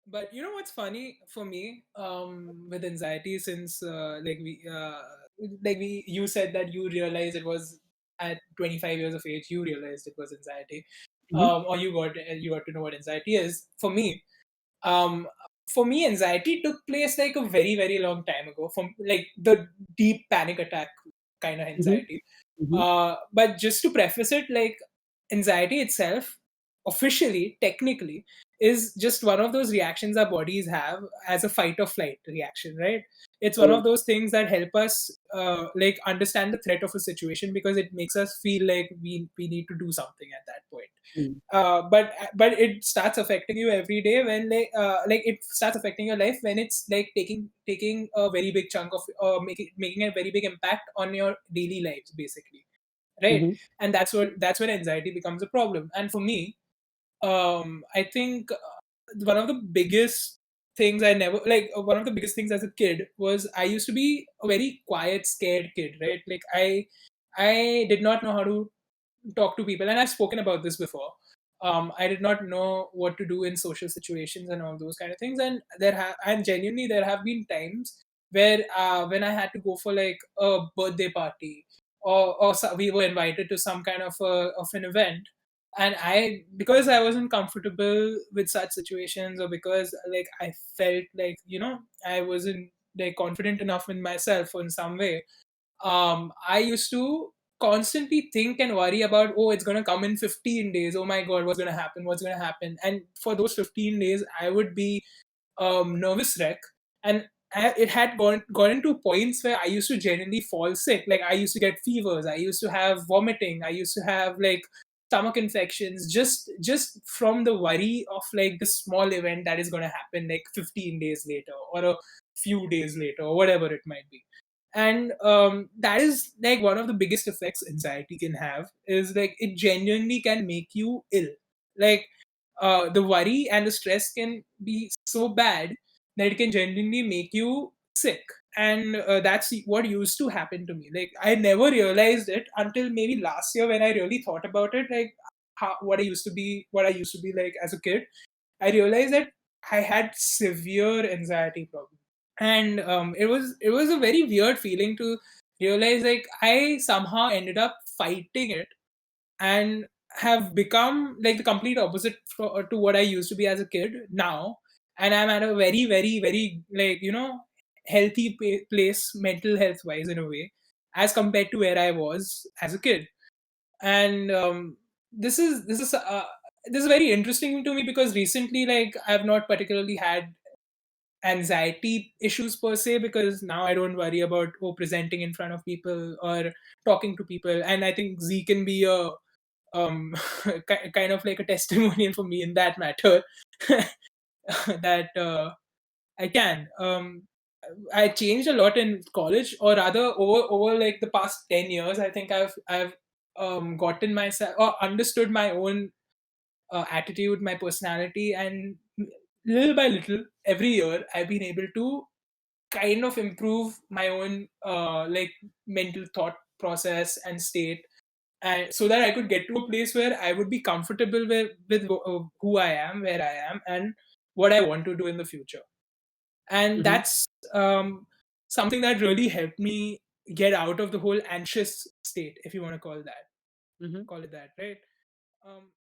But you know what's funny for me with anxiety, since you said that you realized it was at 25 years of age, you realized it was anxiety, Hmm. or you got to know what anxiety is. Um, for me, anxiety took place like a very very long time ago. From like the deep panic attack kind of Hmm. anxiety. Hmm. But just to preface it, like anxiety itself, officially, technically, is just one of those reactions our bodies have as a fight or flight reaction, right? It's one of Correct. those things that help us like understand the threat of a situation because it makes us feel like we need to do something at that point. Mm. But it starts affecting you every day when like it starts affecting your life when it's like taking a very big chunk of making a very big impact on your daily lives basically, right? Hmm. And that's when anxiety becomes a problem. And for me, I think one of the biggest things I never like one of the biggest things as a kid was I used to be a very quiet scared kid, right? Like I did not know how to talk to people, and I've spoken about this before. I did not know what to do in social situations and all those kind of things, and and genuinely there have been times where when I had to go for like a birthday party, we were invited to some kind of an event, and I, because I wasn't comfortable with such situations, or because like I felt like, I wasn't like confident enough in myself in some way. I used to constantly think and worry about, oh, it's going to come in 15 days. Oh my God, what's going to happen? What's going to happen? And for those 15 days, I would be nervous wreck. And it had gotten to points where I used to genuinely fall sick. Like I used to get fevers. I used to have vomiting. I used to have like stomach infections just from the worry of like this small event that is going to happen like 15 days later or a few days later or whatever it might be. And that is like one of the biggest effects anxiety can have, is like it genuinely can make you ill. Like the worry and the stress can be so bad that it can genuinely make you sick. And that's what used to happen to me. Like I never realized it until maybe last year when I really thought about it, like what I used to be like as a kid. I realized that I had severe anxiety problems. And it was a very weird feeling to realize like I somehow ended up fighting it and have become like the complete opposite to what I used to be as a kid now. And I'm at a very very very like healthy place mental health wise in a way, as compared to where I was as a kid. And this is very interesting to me because recently, like, I've not particularly had anxiety issues per se, because now I don't worry about presenting in front of people or talking to people. And I think Z can be a kind of like a testimonial for me in that matter. That I can. I changed a lot in college, or rather, over like the past 10 years. I think I've gotten myself or understood my own attitude, my personality, and little by little, every year, I've been able to kind of improve my own like mental thought process and state, and so that I could get to a place where I would be comfortable with who I am, where I am, and what I want to do in the future. And Hmm. that's something that really helped me get out of the whole anxious state, if you want to call it that, right?